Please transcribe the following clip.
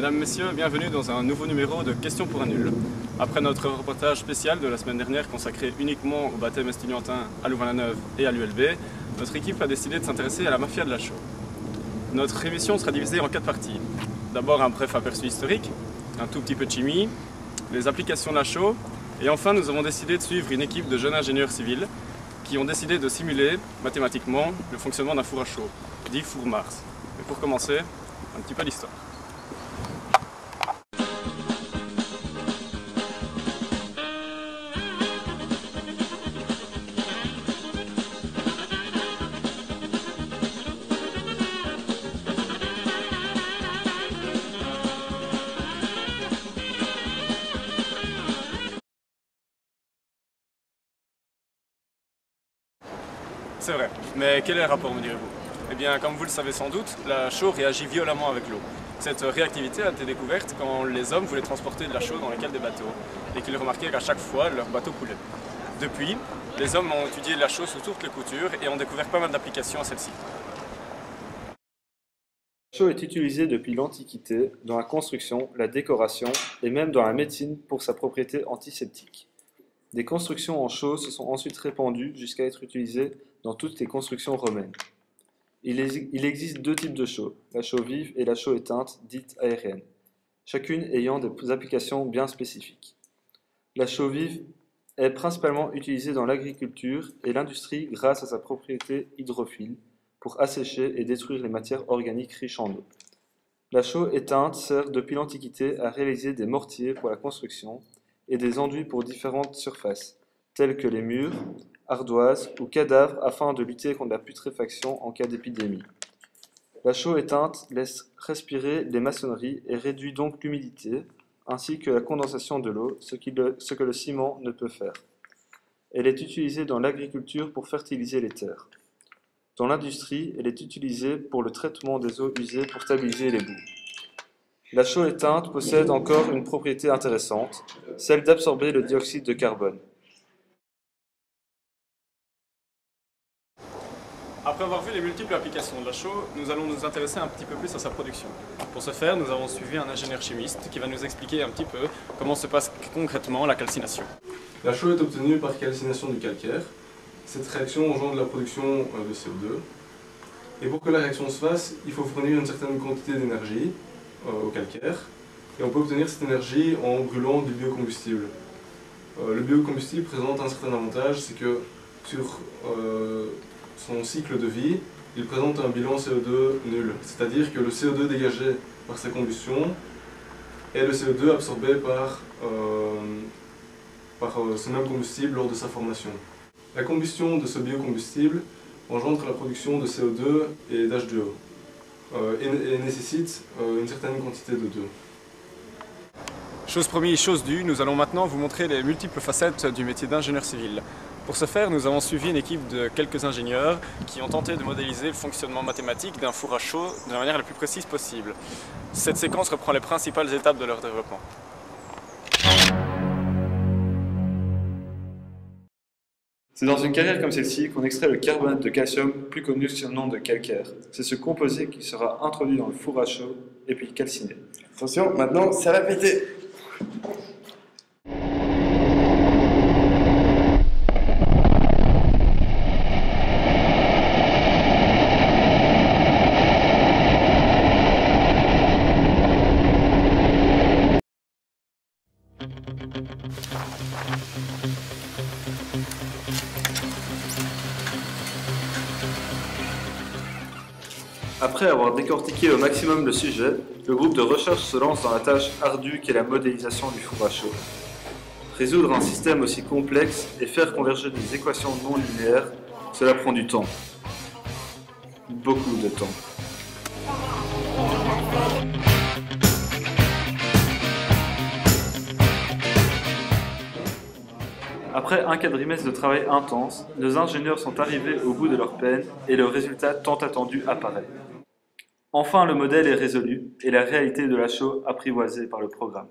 Mesdames, Messieurs, bienvenue dans un nouveau numéro de Questions pour un nul. Après notre reportage spécial de la semaine dernière consacré uniquement au baptême estudiantin à Louvain-la-Neuve et à l'ULB, notre équipe a décidé de s'intéresser à la mafia de la chaux. Notre émission sera divisée en 4 parties. D'abord un bref aperçu historique, un tout petit peu de chimie, les applications de la chaux, et enfin nous avons décidé de suivre une équipe de jeunes ingénieurs civils qui ont décidé de simuler mathématiquement le fonctionnement d'un four à chaux, dit four Mars. Et pour commencer, un petit peu d'histoire. C'est vrai, mais quel est le rapport, me direz-vous? Eh bien, comme vous le savez sans doute, la chaux réagit violemment avec l'eau. Cette réactivité a été découverte quand les hommes voulaient transporter de la chaux dans les cales des bateaux et qu'ils remarquaient qu'à chaque fois, leur bateau coulait. Depuis, les hommes ont étudié la chaux sous toutes les coutures et ont découvert pas mal d'applications à celle-ci. La chaux est utilisée depuis l'Antiquité dans la construction, la décoration et même dans la médecine pour sa propriété antiseptique. Des constructions en chaux se sont ensuite répandues jusqu'à être utilisées dans toutes les constructions romaines. Il existe 2 types de chaux, la chaux vive et la chaux éteinte, dite aérienne, chacune ayant des applications bien spécifiques. La chaux vive est principalement utilisée dans l'agriculture et l'industrie grâce à sa propriété hydrophile pour assécher et détruire les matières organiques riches en eau. La chaux éteinte sert depuis l'Antiquité à réaliser des mortiers pour la construction et des enduits pour différentes surfaces, telles que les murs, ardoises ou cadavres afin de lutter contre la putréfaction en cas d'épidémie. La chaux éteinte laisse respirer les maçonneries et réduit donc l'humidité, ainsi que la condensation de l'eau, ce que le ciment ne peut faire. Elle est utilisée dans l'agriculture pour fertiliser les terres. Dans l'industrie, elle est utilisée pour le traitement des eaux usées pour stabiliser les boues. La chaux éteinte possède encore une propriété intéressante, celle d'absorber le dioxyde de carbone. Après avoir vu les multiples applications de la chaux, nous allons nous intéresser un petit peu plus à sa production. Pour ce faire, nous avons suivi un ingénieur chimiste qui va nous expliquer un petit peu comment se passe concrètement la calcination. La chaux est obtenue par calcination du calcaire. Cette réaction engendre la production de CO2. Et pour que la réaction se fasse, il faut fournir une certaine quantité d'énergie au calcaire. Et on peut obtenir cette énergie en brûlant du biocombustible. Le biocombustible présente un certain avantage, c'est que sur son cycle de vie, il présente un bilan CO2 nul. C'est-à-dire que le CO2 dégagé par sa combustion est le CO2 absorbé par ce même combustible lors de sa formation. La combustion de ce biocombustible engendre la production de CO2 et d'H2O et nécessite une certaine quantité de 2. Chose promise, chose due, nous allons maintenant vous montrer les multiples facettes du métier d'ingénieur civil. Pour ce faire, nous avons suivi une équipe de quelques ingénieurs qui ont tenté de modéliser le fonctionnement mathématique d'un four à chaux de la manière la plus précise possible. Cette séquence reprend les principales étapes de leur développement. C'est dans une carrière comme celle-ci qu'on extrait le carbonate de calcium, plus connu sous le nom de calcaire. C'est ce composé qui sera introduit dans le four à chaux et puis calciné. Attention, maintenant ça va péter. Après avoir décortiqué au maximum le sujet, le groupe de recherche se lance dans la tâche ardue qu'est la modélisation du four à chaux. Résoudre un système aussi complexe et faire converger des équations non linéaires, cela prend du temps. Beaucoup de temps. Après un quadrimestre de travail intense, nos ingénieurs sont arrivés au bout de leur peine et le résultat tant attendu apparaît. Enfin, le modèle est résolu et la réalité de la chaux apprivoisée par le programme.